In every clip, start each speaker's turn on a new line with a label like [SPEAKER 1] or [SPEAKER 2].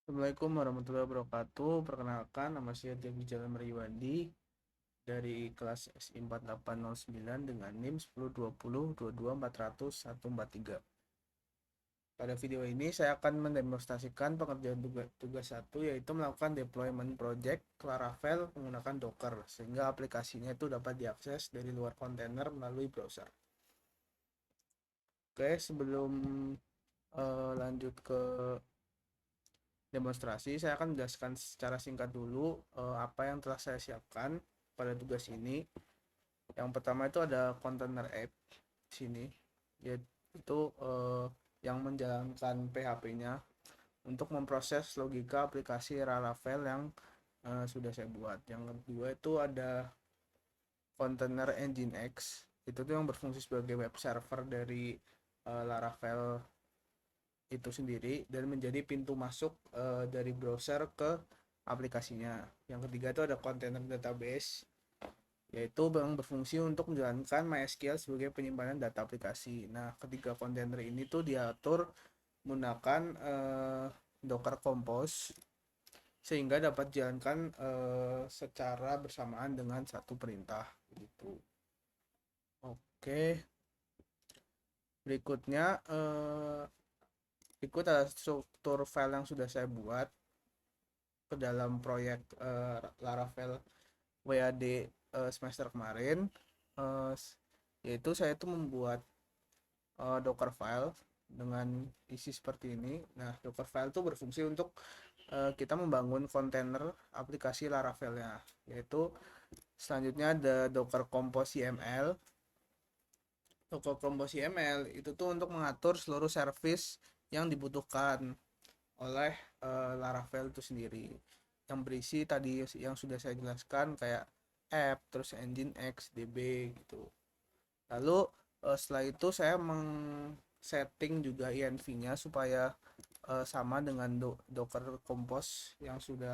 [SPEAKER 1] Assalamualaikum warahmatullahi wabarakatuh. Perkenalkan, nama saya Tiago Jalan Meriwandi dari kelas SI 4809 dengan NIM 1020 22 400 143. Pada video ini saya akan mendemonstrasikan pengerjaan tugas satu, yaitu melakukan deployment project Laravel menggunakan Docker sehingga aplikasinya itu dapat diakses dari luar kontainer melalui browser. Oke, sebelum lanjut ke demonstrasi, saya akan menjelaskan secara singkat dulu apa yang telah saya siapkan pada tugas ini. Yang pertama itu ada container app di sini, yaitu yang menjalankan PHP-nya untuk memproses logika aplikasi Laravel yang sudah saya buat. Yang kedua itu ada container Nginx, itu tuh yang berfungsi sebagai web server dari Laravel itu sendiri dan menjadi pintu masuk dari browser ke aplikasinya. Yang ketiga itu ada container database, yaitu yang berfungsi untuk menjalankan MySQL sebagai penyimpanan data aplikasi. Nah, ketiga kontainer ini tuh diatur menggunakan Docker Compose sehingga dapat dijalankan secara bersamaan dengan satu perintah gitu. Oke, berikutnya ikut ada struktur file yang sudah saya buat ke dalam proyek Laravel WAD semester kemarin, uh, yaitu saya itu membuat Docker file dengan isi seperti ini. Nah, Docker file itu berfungsi untuk kita membangun kontainer aplikasi Laravelnya, yaitu selanjutnya ada Docker Compose YML. Docker Compose YML itu tuh untuk mengatur seluruh service yang dibutuhkan oleh Laravel itu sendiri, yang berisi tadi yang sudah saya jelaskan kayak app, terus Nginx, DB gitu. Lalu setelah itu saya setting juga env-nya supaya sama dengan Docker Compose yang sudah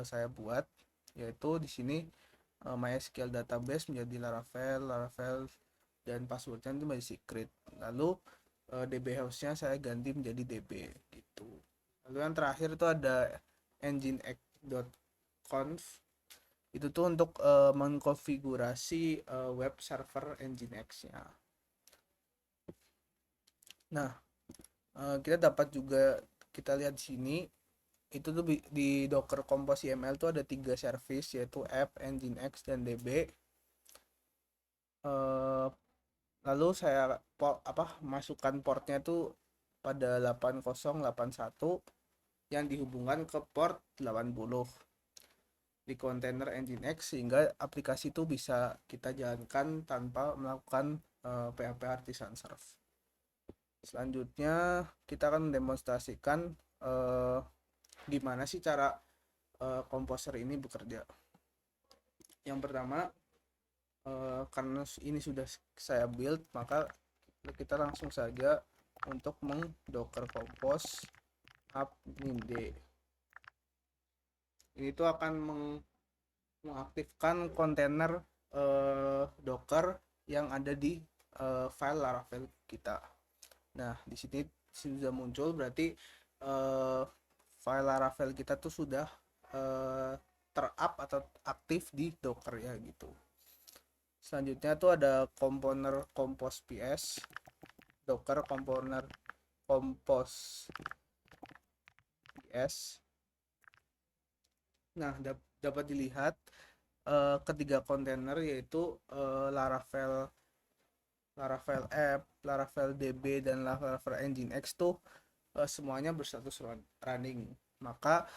[SPEAKER 1] saya buat, yaitu di sini MySQL database menjadi Laravel, dan passwordnya itu menjadi secret. Lalu DB host-nya saya ganti menjadi DB gitu. Lalu yang terakhir itu ada nginx.conf, itu tuh untuk mengkonfigurasi web server Nginx-nya. Nah, kita dapat juga kita lihat di sini itu tuh di Docker Compose YML tuh ada tiga service, yaitu app, Nginx, dan DB. Eh, Lalu saya masukkan portnya tuh pada 8081 yang dihubungkan ke port 80 di kontainer Nginx sehingga aplikasi itu bisa kita jalankan tanpa melakukan PHP artisan serve. Selanjutnya kita akan mendemonstrasikan uh, gimana sih cara komposer ini bekerja. Yang pertama, karena ini sudah saya build, maka kita langsung saja untuk mengdocker compose app minde. Ini tuh akan mengaktifkan kontainer docker yang ada di file Laravel kita. Nah, di sini sudah muncul, berarti uh, file Laravel kita tuh sudah uh, terup atau aktif di Docker ya gitu. Selanjutnya tuh ada komponer compose ps, Docker komponer compose ps. Nah, dapat dilihat ketiga kontainer, yaitu Laravel Laravel app, Laravel DB, dan Laravel Nginx tuh semuanya berstatus running. Maka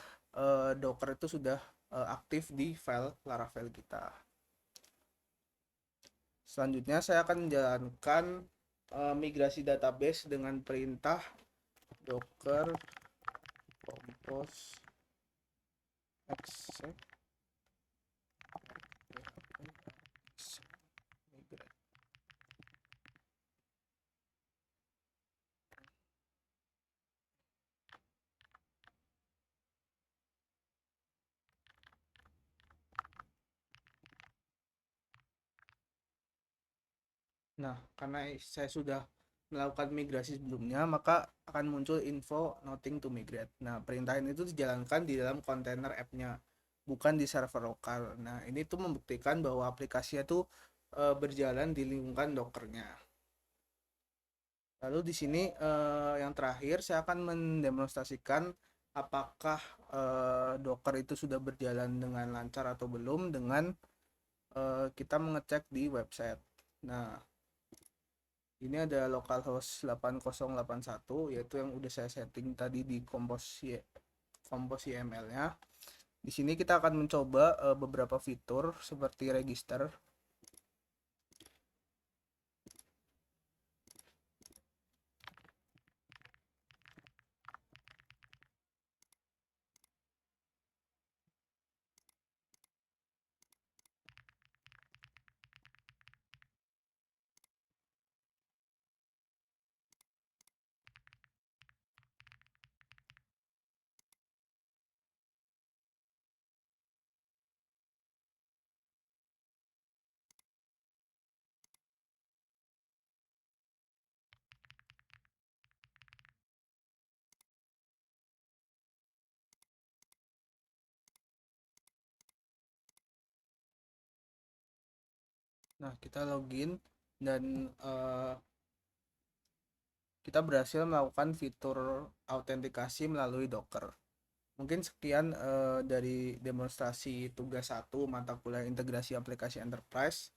[SPEAKER 1] Docker itu sudah aktif di file Laravel kita. Selanjutnya saya akan menjalankan migrasi database dengan perintah docker compose exec. Nah, karena saya sudah melakukan migrasi sebelumnya, maka akan muncul info nothing to migrate. Nah, perintah ini itu dijalankan di dalam kontainer app-nya, bukan di server lokal. Nah, ini tuh membuktikan bahwa aplikasinya tuh berjalan di lingkungan Dockernya. Lalu di sini yang terakhir saya akan mendemonstrasikan apakah Docker itu sudah berjalan dengan lancar atau belum dengan kita mengecek di website. Nah, ini ada localhost 8081 yaitu yang udah saya setting tadi di Compose YML-nya. Di sini kita akan mencoba beberapa fitur seperti register. Nah, kita login dan kita berhasil melakukan fitur autentikasi melalui Docker. Mungkin sekian dari demonstrasi tugas 1 mata kuliah integrasi aplikasi enterprise.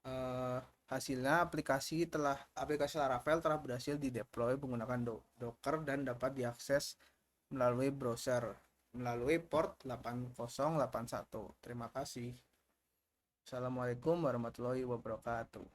[SPEAKER 1] Eh, Hasilnya aplikasi Laravel telah berhasil dideploy menggunakan Docker dan dapat diakses melalui browser melalui port 8081. Terima kasih. Assalamualaikum warahmatullahi wabarakatuh.